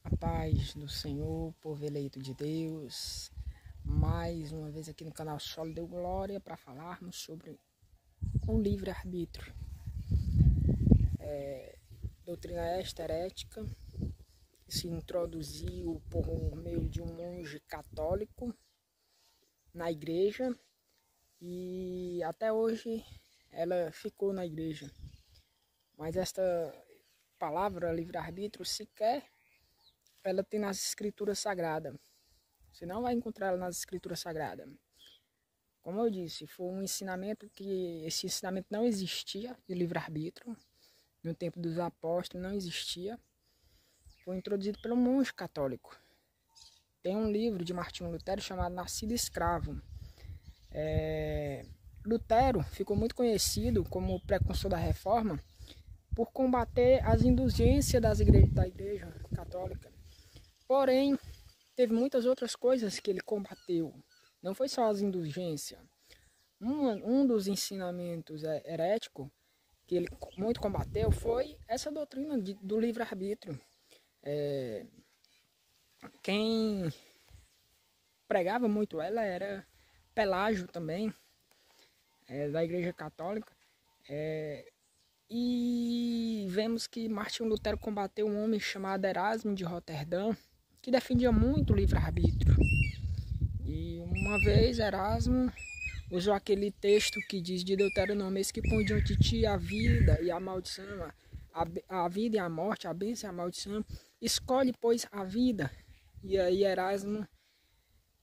A paz do Senhor, povo eleito de Deus, mais uma vez aqui no canal Solo Deu Glória para falarmos sobre o livre-arbítrio. Doutrina esta herética que se introduziu por meio de um monge católico na igreja e até hoje ela ficou na igreja. Mas esta palavra livre-arbítrio sequer ela tem nas escrituras sagradas. Você não vai encontrar ela nas escrituras sagradas. Como eu disse, foi um ensinamento que esse ensinamento não existia de livre-arbítrio. No tempo dos apóstolos não existia. Foi introduzido pelo monge católico. Tem um livro de Martinho Lutero chamado Nascido Escravo. Lutero ficou muito conhecido como precursor da Reforma por combater as indulgências da igreja católica. Porém, teve muitas outras coisas que ele combateu. Não foi só as indulgências. Um dos ensinamentos heréticos que ele muito combateu foi essa doutrina do livre-arbítrio. Quem pregava muito ela era Pelágio também, da Igreja Católica. E vemos que Martinho Lutero combateu um homem chamado Erasmo de Roterdã, que defendia muito o livre-arbítrio. E uma vez Erasmo usou aquele texto que diz de Deuteronômio: eis que põe diante de ti a vida e a maldição, a vida e a morte, a bênção e a maldição. Escolhe, pois, a vida. E aí Erasmo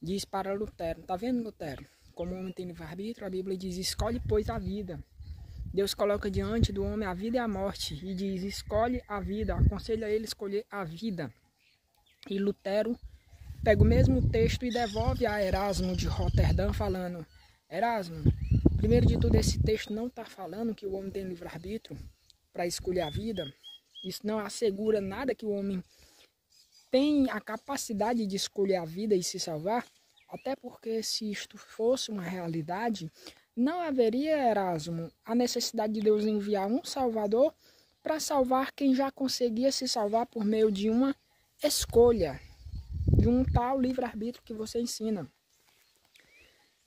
diz para Lutero: tá vendo, Lutero? Como o homem tem livre-arbítrio, a Bíblia diz: escolhe, pois, a vida. Deus coloca diante do homem a vida e a morte e diz: escolhe a vida, aconselha ele a escolher a vida. E Lutero pega o mesmo texto e devolve a Erasmo de Roterdã falando: Erasmo, primeiro de tudo, esse texto não está falando que o homem tem livre-arbítrio para escolher a vida. Isso não assegura nada que o homem tem a capacidade de escolher a vida e se salvar. Até porque se isto fosse uma realidade, não haveria, Erasmo, a necessidade de Deus enviar um Salvador para salvar quem já conseguia se salvar por meio de uma escolha, de um tal livre-arbítrio que você ensina.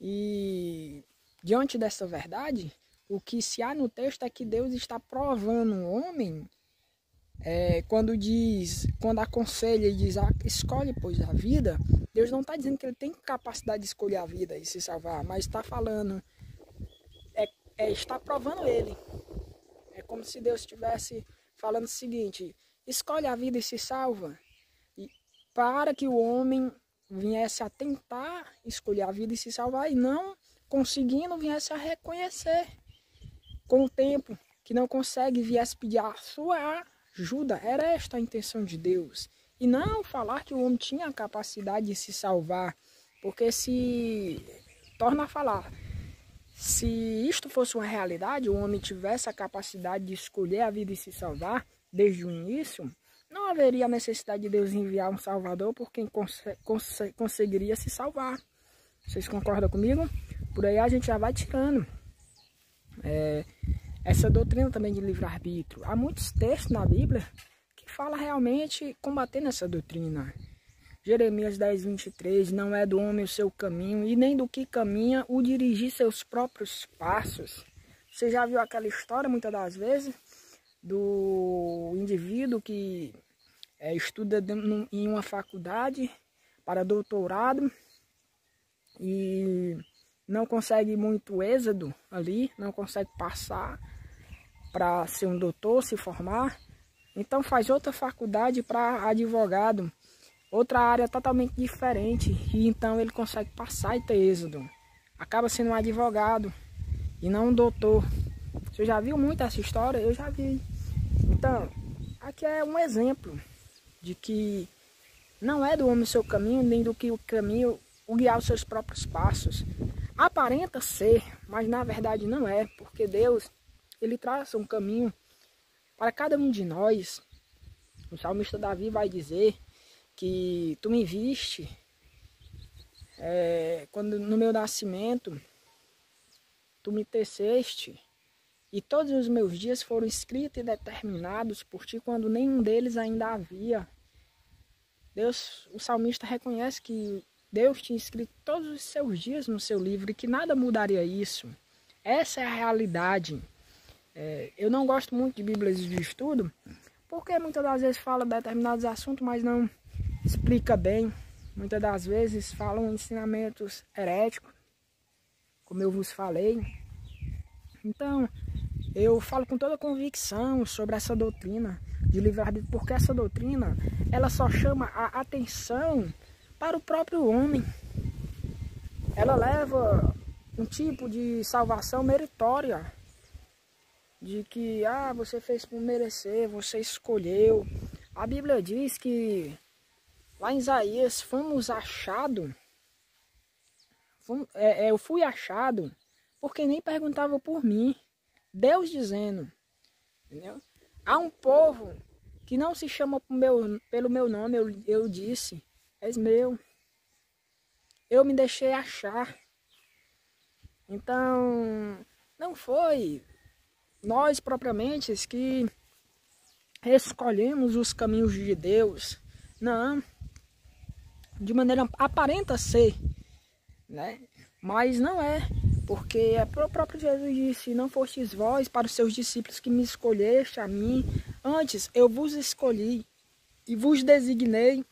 E diante dessa verdade, o que se há no texto é que Deus está provando o homem quando aconselha e diz: escolhe, pois, a vida. Deus não está dizendo que ele tem capacidade de escolher a vida e se salvar, mas está falando, está provando ele. É como se Deus estivesse falando o seguinte: escolhe a vida e se salva. E para que o homem viesse a tentar escolher a vida e se salvar, e não conseguindo, viesse a reconhecer com o tempo que não consegue, viesse pedir a sua ajuda. Era esta a intenção de Deus. E não falar que o homem tinha a capacidade de se salvar, porque torna a falar, se isto fosse uma realidade, o homem tivesse a capacidade de escolher a vida e se salvar desde o início, não haveria a necessidade de Deus enviar um Salvador por quem conseguiria se salvar. Vocês concordam comigo? Por aí a gente já vai tirando essa doutrina também de livre-arbítrio. Há muitos textos na Bíblia que falam realmente combatendo essa doutrina. Jeremias 10:23, não é do homem o seu caminho, e nem do que caminha o dirigir seus próprios passos. Você já viu aquela história, muitas das vezes, do indivíduo que estuda em uma faculdade para doutorado e não consegue muito êxito ali, não consegue passar para ser um doutor, se formar, então faz outra faculdade para advogado, outra área totalmente diferente, e então ele consegue passar e ter êxito. Acaba sendo um advogado e não um doutor. Você já viu muito essa história? Eu já vi. Então, aqui é um exemplo de que não é do homem o seu caminho, nem do que o caminho o guiar os seus próprios passos. Aparenta ser, mas na verdade não é, porque Deus, ele traça um caminho para cada um de nós. O salmista Davi vai dizer que tu me viste quando no meu nascimento, tu me teceste, e todos os meus dias foram escritos e determinados por ti, quando nenhum deles ainda havia. Deus, o salmista reconhece que Deus tinha escrito todos os seus dias no seu livro e que nada mudaria isso. Essa é a realidade. Eu não gosto muito de Bíblias de estudo, porque muitas das vezes fala determinados assuntos, mas não explica bem. Muitas das vezes falam ensinamentos heréticos, como eu vos falei. Então, eu falo com toda convicção sobre essa doutrina de livre-arbítrio, porque essa doutrina, ela só chama a atenção para o próprio homem. Ela leva um tipo de salvação meritória, de que, você fez por merecer, você escolheu. A Bíblia diz que, lá em Isaías, fomos achados, eu fui achado, porque nem perguntava por mim. Deus dizendo, entendeu? Há um povo que não se chama pelo meu nome, eu disse, és meu. Eu me deixei achar. Então, não foi nós propriamente que escolhemos os caminhos de Deus. Não. De maneira aparenta ser, né? Mas não é. Porque o próprio Jesus disse, não fostes vós para os seus discípulos que me escolheste a mim. Antes eu vos escolhi e vos designei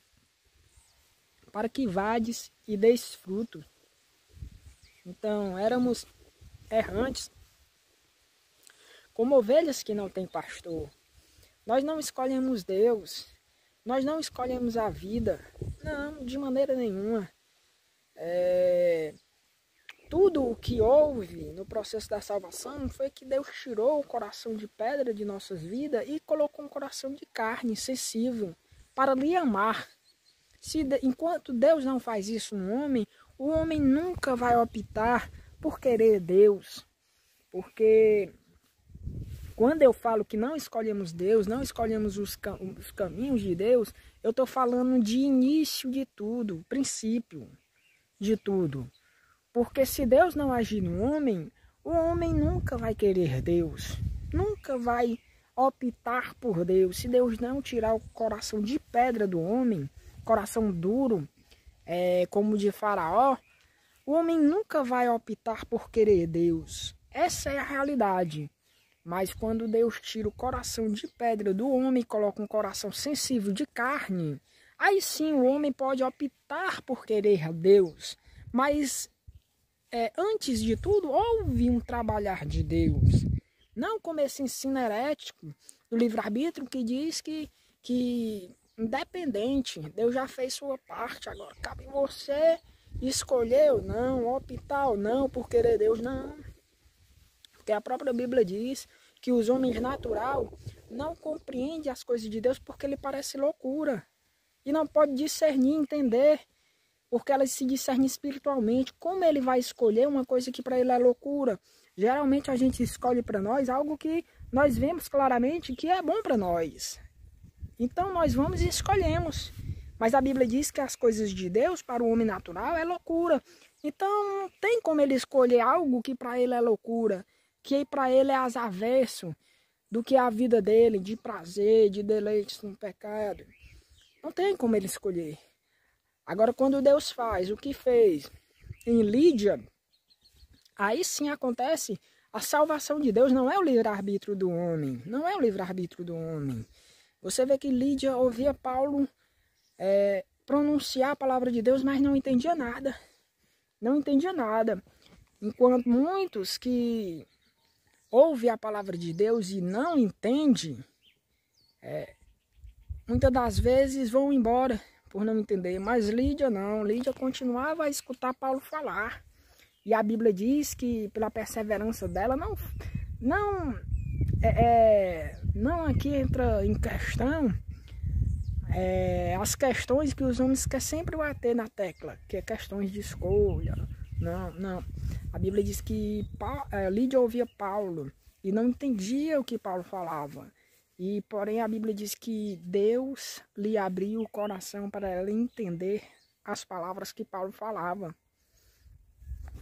para que vades e deis fruto. Então éramos errantes, como ovelhas que não têm pastor. Nós não escolhemos Deus, nós não escolhemos a vida, não, de maneira nenhuma. Tudo o que houve no processo da salvação foi que Deus tirou o coração de pedra de nossas vidas e colocou um coração de carne, sensível, para lhe amar. Enquanto Deus não faz isso no homem, o homem nunca vai optar por querer Deus. Porque quando eu falo que não escolhemos Deus, não escolhemos os caminhos de Deus, eu estou falando de início de tudo, princípio de tudo. Porque se Deus não agir no homem, o homem nunca vai querer Deus, nunca vai optar por Deus. Se Deus não tirar o coração de pedra do homem, coração duro, como o de Faraó, o homem nunca vai optar por querer Deus. Essa é a realidade. Mas quando Deus tira o coração de pedra do homem e coloca um coração sensível de carne, aí sim o homem pode optar por querer Deus. Mas antes de tudo, houve um trabalhar de Deus. Não como esse ensino herético do livre-arbítrio que diz que independente, Deus já fez sua parte, agora cabe você escolher ou não, optar ou não por querer Deus, não. Porque a própria Bíblia diz que os homens natural não compreendem as coisas de Deus porque ele parece loucura. E não pode discernir, entender, porque elas se discernem espiritualmente. Como ele vai escolher uma coisa que para ele é loucura? Geralmente a gente escolhe para nós algo que nós vemos claramente que é bom para nós. Então nós vamos e escolhemos. Mas a Bíblia diz que as coisas de Deus para o homem natural é loucura. Então não tem como ele escolher algo que para ele é loucura, que para ele é avesso do que a vida dele, de prazer, de deleites no pecado. Não tem como ele escolher. Agora, quando Deus faz o que fez em Lídia, aí sim acontece a salvação de Deus. Não é o livre-arbítrio do homem. Não é o livre-arbítrio do homem. Você vê que Lídia ouvia Paulo pronunciar a palavra de Deus, mas não entendia nada. Não entendia nada. Enquanto muitos que ouvem a palavra de Deus e não entendem, muitas das vezes vão embora por não entender. Mas Lídia não. Lídia continuava a escutar Paulo falar. E a Bíblia diz que pela perseverança dela, não aqui entra em questão as questões que os homens querem sempre bater na tecla, que é questões de escolha. Não. A Bíblia diz que Lídia ouvia Paulo e não entendia o que Paulo falava. E porém a Bíblia diz que Deus lhe abriu o coração para ela entender as palavras que Paulo falava.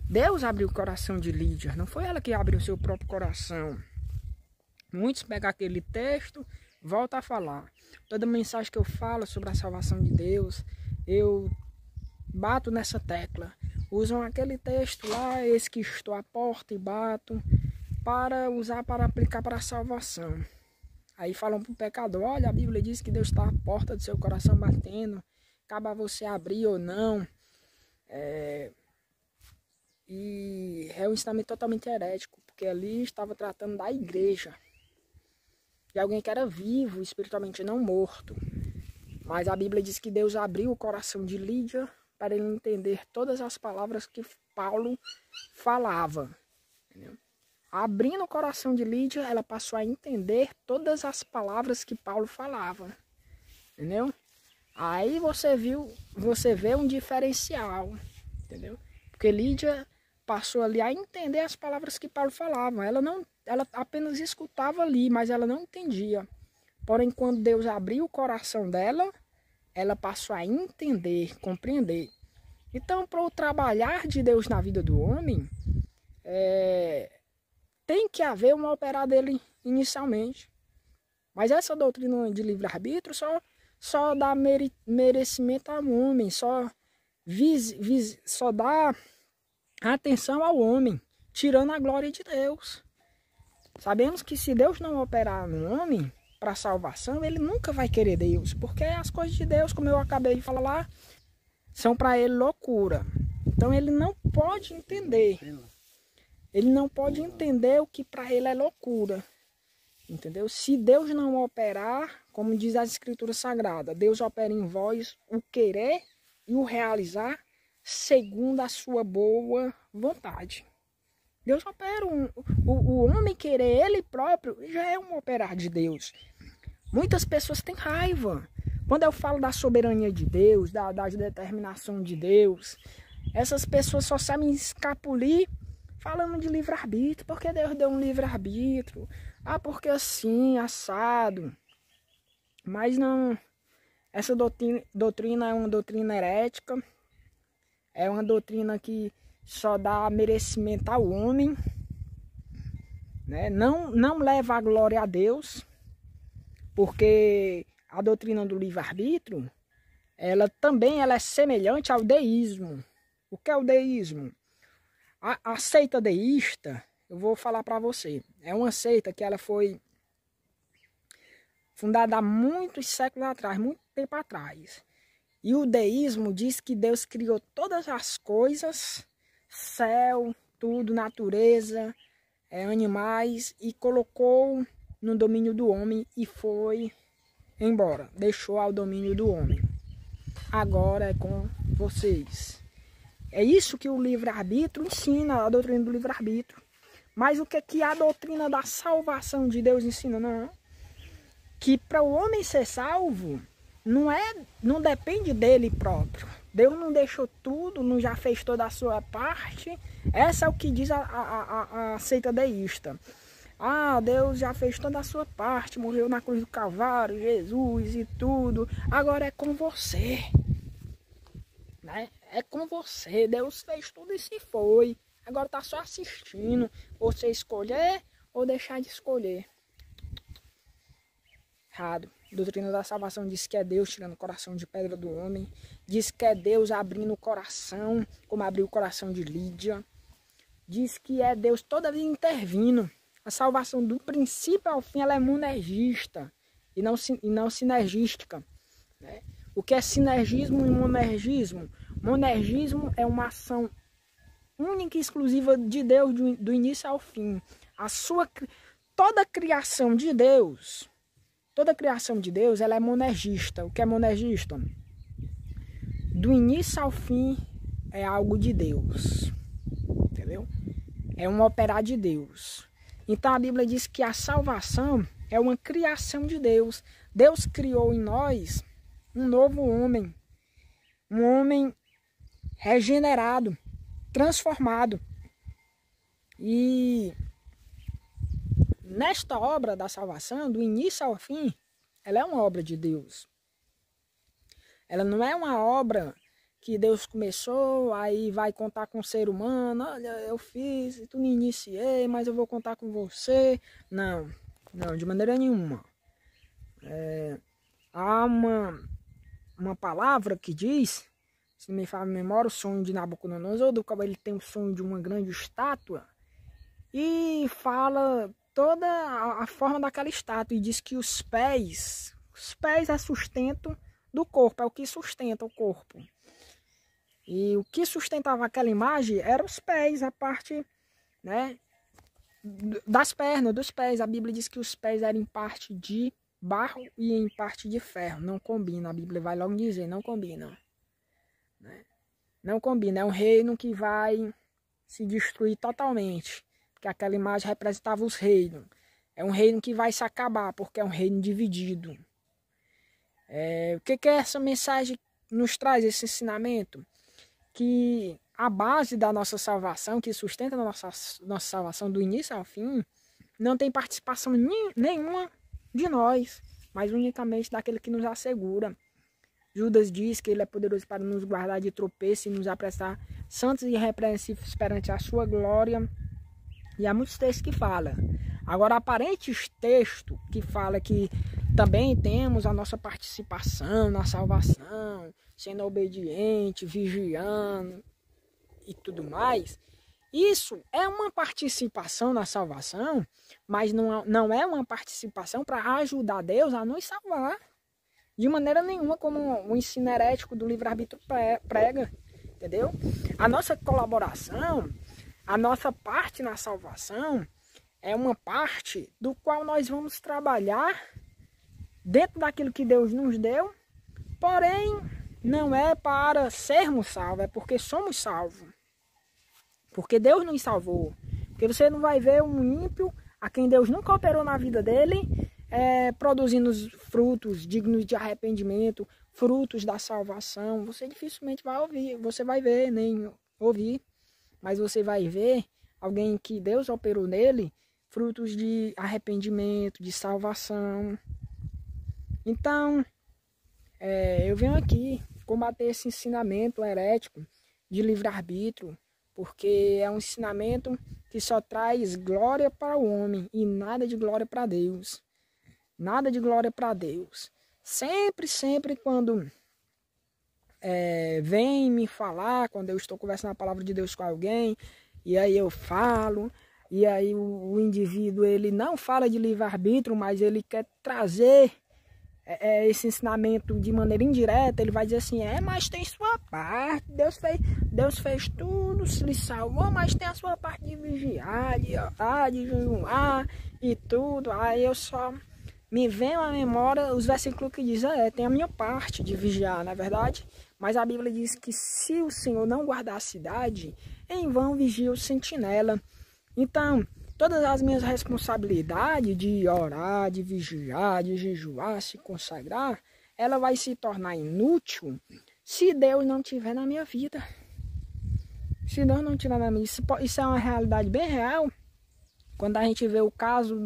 Deus abriu o coração de Lídia, não foi ela que abriu o seu próprio coração. Muitos pegam aquele texto, volto a falar. Toda mensagem que eu falo sobre a salvação de Deus, eu bato nessa tecla. Usam aquele texto lá, eis que estou à porta e bato, para usar para aplicar para a salvação. Aí falam para o pecador, olha, a Bíblia diz que Deus está à porta do seu coração batendo, cabe a você abrir ou não. E é um ensinamento totalmente herético, porque ali estava tratando da igreja, de alguém que era vivo, espiritualmente não morto. Mas a Bíblia diz que Deus abriu o coração de Lídia para ele entender todas as palavras que Paulo falava. Entendeu? Abrindo o coração de Lídia, ela passou a entender todas as palavras que Paulo falava. Entendeu? Aí você vê um diferencial. Entendeu? Porque Lídia passou ali a entender as palavras que Paulo falava. Ela apenas escutava ali, mas ela não entendia. Porém, quando Deus abriu o coração dela, ela passou a entender, compreender. Então, para o trabalhar de Deus na vida do homem, tem que haver uma operar dele inicialmente. Mas essa doutrina de livre-arbítrio só dá merecimento ao homem, só dá atenção ao homem, tirando a glória de Deus. Sabemos que se Deus não operar no homem para salvação, ele nunca vai querer Deus, porque as coisas de Deus, como eu acabei de falar lá, são para ele loucura. Então ele não pode entender. Ele não pode entender o que para ele é loucura. Entendeu? Se Deus não operar, como diz a Escritura Sagrada, Deus opera em vós o querer e o realizar segundo a sua boa vontade. Deus opera. O homem querer ele próprio já é um operar de Deus. Muitas pessoas têm raiva. Quando eu falo da soberania de Deus, da determinação de Deus, essas pessoas só sabem escapulir falando de livre-arbítrio. Porque Deus deu um livre-arbítrio. Ah, porque assim, assado. Mas não. Essa doutrina é uma doutrina herética. É uma doutrina que só dá merecimento ao homem. Né? Não leva a glória a Deus. Porque a doutrina do livre-arbítrio, ela é semelhante ao deísmo. O que é o deísmo? A seita deísta, eu vou falar para você, é uma seita que ela foi fundada há muitos séculos atrás, muito tempo atrás. E o deísmo diz que Deus criou todas as coisas, céu, tudo, natureza, animais, e colocou no domínio do homem e foi embora, deixou ao domínio do homem. Agora é com vocês. É isso que o livre-arbítrio ensina, a doutrina do livre-arbítrio. Mas o que a doutrina da salvação de Deus ensina? Não. Que para o homem ser salvo, não depende dele próprio. Deus não deixou tudo, não já fez toda a sua parte. Essa é o que diz a seita deísta. Ah, Deus já fez toda a sua parte, morreu na cruz do Calvário, Jesus e tudo. Agora é com você. Né? É com você. Deus fez tudo e se foi. Agora está só assistindo. Você escolher ou deixar de escolher. Errado. A doutrina da salvação diz que é Deus tirando o coração de pedra do homem. Diz que é Deus abrindo o coração, como abriu o coração de Lídia. Diz que é Deus toda vez intervindo. A salvação do princípio ao fim ela é monergista e não sinergística. Né? O que é sinergismo e monergismo? Monergismo é uma ação única e exclusiva de Deus do início ao fim. Toda a criação de Deus ela é monergista. O que é monergista? Do início ao fim é algo de Deus. Entendeu? É um operar de Deus. Então a Bíblia diz que a salvação é uma criação de Deus. Deus criou em nós um novo homem. Um homem regenerado, transformado. E nesta obra da salvação, do início ao fim, ela é uma obra de Deus. Ela não é uma obra que Deus começou, aí vai contar com o ser humano. Olha, eu fiz, tu me iniciei, mas eu vou contar com você. Não, de maneira nenhuma. Há uma palavra que diz, se me fala a memória, o sonho de Nabucodonosor, do qual ele tem o sonho de uma grande estátua, e fala toda a forma daquela estátua, e diz que os pés é sustento do corpo, é o que sustenta o corpo. E o que sustentava aquela imagem eram os pés, a parte, né, das pernas, dos pés. A Bíblia diz que os pés eram em parte de barro e em parte de ferro. Não combina, a Bíblia vai logo dizer, não combina. Né? Não combina, é um reino que vai se destruir totalmente. Porque aquela imagem representava os reinos. É um reino que vai se acabar, porque é um reino dividido. O que é essa mensagem nos traz, esse ensinamento? Que a base da nossa salvação, que sustenta a nossa salvação do início ao fim, não tem participação nenhuma de nós, mas unicamente daquele que nos assegura. Judas diz que ele é poderoso para nos guardar de tropeço e nos aprestar santos e irrepreensíveis perante a sua glória. E há muitos textos que falam. Agora, aparentes textos que falam que também temos a nossa participação na salvação, sendo obediente, vigiando e tudo mais. Isso é uma participação na salvação, mas não é uma participação para ajudar Deus a nos salvar. De maneira nenhuma, como o ensino herético do livre-arbítrio prega. Entendeu? A nossa colaboração, a nossa parte na salvação é uma parte do qual nós vamos trabalhar dentro daquilo que Deus nos deu, porém não é para sermos salvos, é porque somos salvos. Porque Deus nos salvou. Porque você não vai ver um ímpio a quem Deus nunca operou na vida dele, produzindo frutos dignos de arrependimento, frutos da salvação. Você dificilmente vai ouvir, você vai ver, nem ouvir, mas você vai ver alguém que Deus operou nele, frutos de arrependimento, de salvação. Então, eu venho aqui combater esse ensinamento herético de livre-arbítrio, porque é um ensinamento que só traz glória para o homem e nada de glória para Deus. Nada de glória para Deus. Sempre quando vem me falar, quando eu estou conversando a palavra de Deus com alguém, e aí eu falo, e aí o indivíduo ele não fala de livre-arbítrio, mas ele quer trazer esse ensinamento de maneira indireta. Ele vai dizer assim, mas tem sua parte, Deus fez tudo, se lhe salvou, mas tem a sua parte de vigiar, de orar, de jejuar e tudo. Aí eu só me vem à memória os versículos que dizem, tem a minha parte de vigiar, na verdade, mas a Bíblia diz que se o Senhor não guardar a cidade, em vão vigia o sentinela. Então, todas as minhas responsabilidades de orar, de vigiar, de jejuar, se consagrar, ela vai se tornar inútil se Deus não estiver na minha vida. Se Deus não estiver na minha vida, isso é uma realidade bem real. Quando a gente vê o caso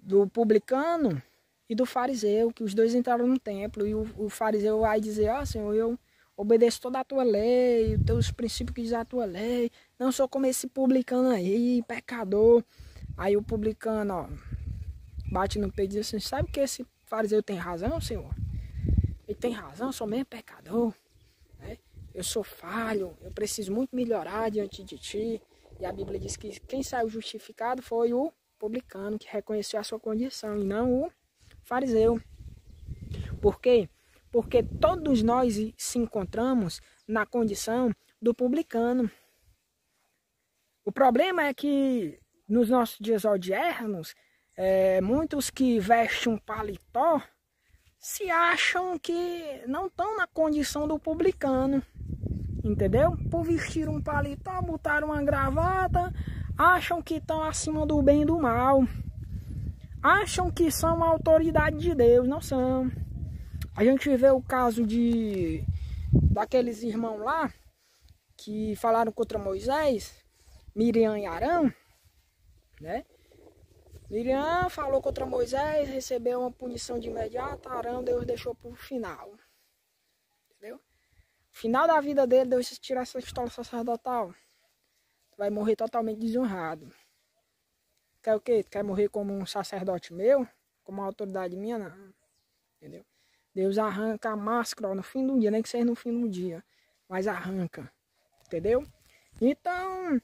do publicano e do fariseu, que os dois entraram no templo, e o fariseu vai dizer, Senhor, eu obedeço toda a tua lei, os teus princípios que diz a tua lei, não sou como esse publicano aí, pecador. Aí o publicano, bate no peito e diz assim, sabe que esse fariseu tem razão, Senhor? Ele tem razão, eu sou mesmo pecador, né? Eu sou falho, eu preciso muito melhorar diante de ti. E a Bíblia diz que quem saiu justificado foi o publicano, que reconheceu a sua condição, e não o fariseu. Por quê? Porque todos nós se encontramos na condição do publicano. O problema é que nos nossos dias odiernos, muitos que vestem um paletó se acham que não estão na condição do publicano, entendeu? Por vestir um paletó, botar uma gravata, acham que estão acima do bem e do mal. Acham que são a autoridade de Deus, não são. A gente vê o caso daqueles irmãos lá que falaram contra Moisés, Miriam e Arão, né? Miriam falou contra Moisés, recebeu uma punição de imediato. Arão Deus deixou para o final, entendeu? No final da vida dele, Deus tirar essa estola sacerdotal, tu vai morrer totalmente desonrado. Quer o quê? Tu quer morrer como um sacerdote meu? como autoridade minha, não. Entendeu? Deus arranca a máscara, ó, no fim do dia, nem que seja no fim do dia, mas arranca. Entendeu? Então,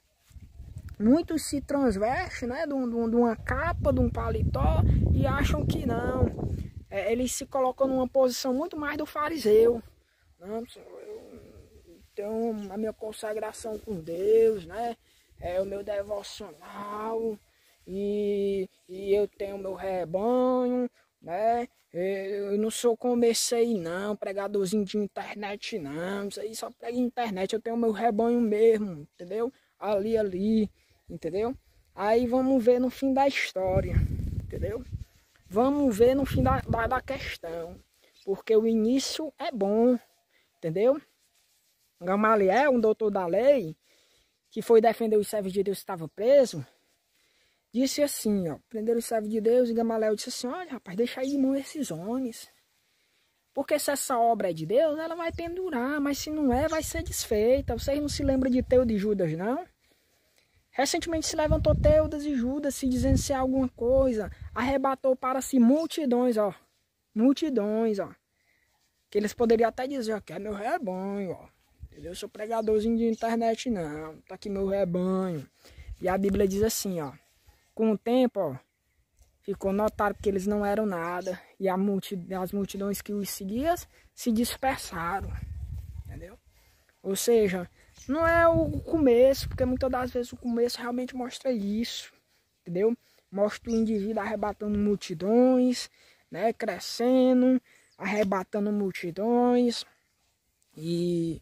muitos se transvestem, né, de uma capa, de um paletó, e acham que não. Eles se colocam numa posição muito mais do fariseu. Não, eu tenho a minha consagração com Deus, né? É o meu devocional, e eu tenho o meu rebanho, né? Eu não sou como esse aí não, pregadorzinho de internet não, isso aí só prega internet, eu tenho o meu rebanho mesmo, entendeu? Ali, entendeu? Aí vamos ver no fim da história, entendeu? Vamos ver no fim da questão, porque o início é bom, entendeu? Gamaliel, um doutor da lei, que foi defender os servos de Deus que estavam presos, disse assim, ó, prenderam os servos de Deus, e Gamaliel disse assim, olha rapaz, deixa aí de mão esses homens, porque se essa obra é de Deus, ela vai pendurar, mas se não é, vai ser desfeita. Vocês não se lembram de Teudas e Judas, não? Recentemente se levantou Teudas e Judas se dizendo se alguma coisa, arrebatou para si multidões, ó, que eles poderiam até dizer, ó, que é meu rebanho, ó, entendeu? Eu sou pregadorzinho de internet, não, tá aqui meu rebanho. E a Bíblia diz assim, ó, com o tempo, ó, ficou notável que eles não eram nada, e as multidões que os seguiam se dispersaram, entendeu? Ou seja, não é o começo, porque muitas das vezes o começo realmente mostra isso, entendeu? Mostra o indivíduo arrebatando multidões, né, crescendo, arrebatando multidões, e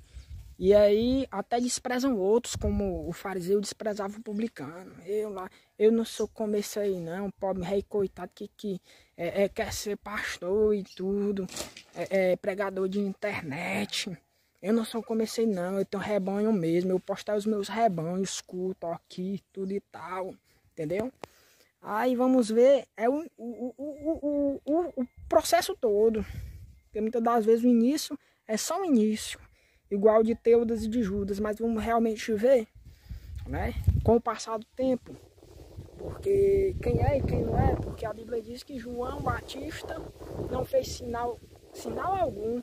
aí até desprezam outros, como o fariseu desprezava o publicano. Eu não sou como esse aí não, pobre rei coitado que quer ser pastor e tudo, pregador de internet. Eu não sou como esse aí não, eu tenho rebanho mesmo, eu postar os meus rebanhos, escuto aqui, tudo e tal, entendeu? Aí vamos ver o processo todo, porque muitas das vezes o início é só o início, igual de Teudas e de Judas, mas vamos realmente ver, né, com o passar do tempo, porque quem é e quem não é, porque a Bíblia diz que João Batista não fez sinal algum.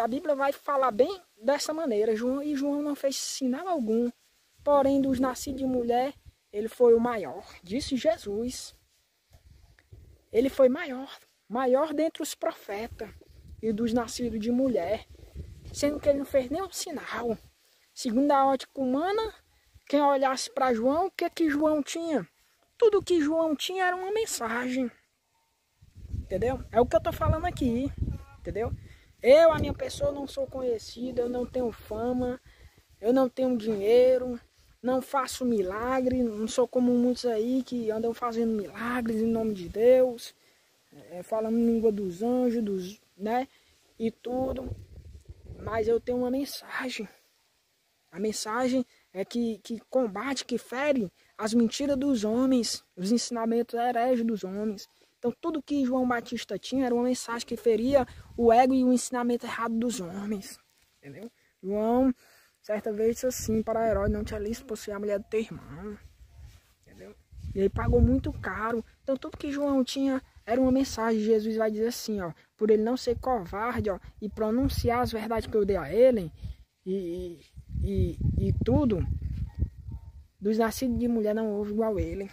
A Bíblia vai falar bem dessa maneira, João não fez sinal algum, porém dos nascidos de mulher, ele foi o maior, disse Jesus. Ele foi maior dentre os profetas e dos nascidos de mulher, sendo que ele não fez nenhum sinal. Segundo a ótica humana, quem olhasse para João, o que João tinha? Tudo que João tinha era uma mensagem, entendeu? É o que eu tô falando aqui, entendeu? A minha pessoa, não sou conhecida, eu não tenho fama, eu não tenho dinheiro, não faço milagre, não sou como muitos aí que andam fazendo milagres em nome de Deus, falando língua dos anjos, né, e tudo. Mas eu tenho uma mensagem. A mensagem é que combate, que fere as mentiras dos homens, os ensinamentos hereges dos homens. Então tudo que João Batista tinha era uma mensagem que feria o ego e o ensinamento errado dos homens. Entendeu? João, certa vez, disse assim para Herodes, não te aliste por ser a mulher do teu irmão. Entendeu? E ele pagou muito caro. Então tudo que João tinha era uma mensagem. Jesus vai dizer assim, ó, por ele não ser covarde, ó, e pronunciar as verdades que eu dei a ele, e tudo, dos nascidos de mulher não houve igual a ele.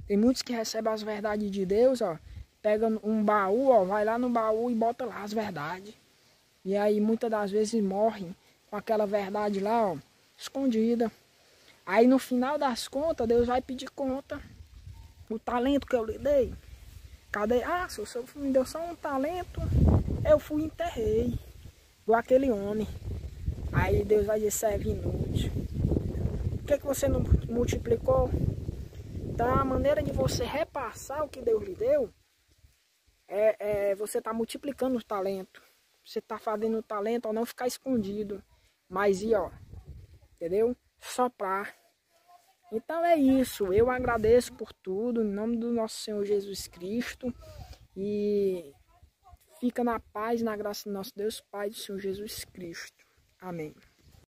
Tem muitos que recebem as verdades de Deus, ó, pega um baú, ó, vai lá no baú e bota lá as verdades. E aí muitas das vezes morrem com aquela verdade lá, ó, escondida. Aí no final das contas, Deus vai pedir conta. O talento que eu lhe dei, cadê? Ah, se o senhor me deu só um talento, eu fui e enterrei. Igual aquele homem. Aí Deus vai dizer, serve inútil. Por que você não multiplicou? Então a maneira de você repassar o que Deus lhe deu, você está multiplicando o talento. Você está fazendo o talento ao não ficar escondido. Mas ó, entendeu? Soprar. Então é isso, eu agradeço por tudo, em nome do nosso Senhor Jesus Cristo, e fica na paz, na graça do nosso Deus Pai, do Senhor Jesus Cristo. Amém.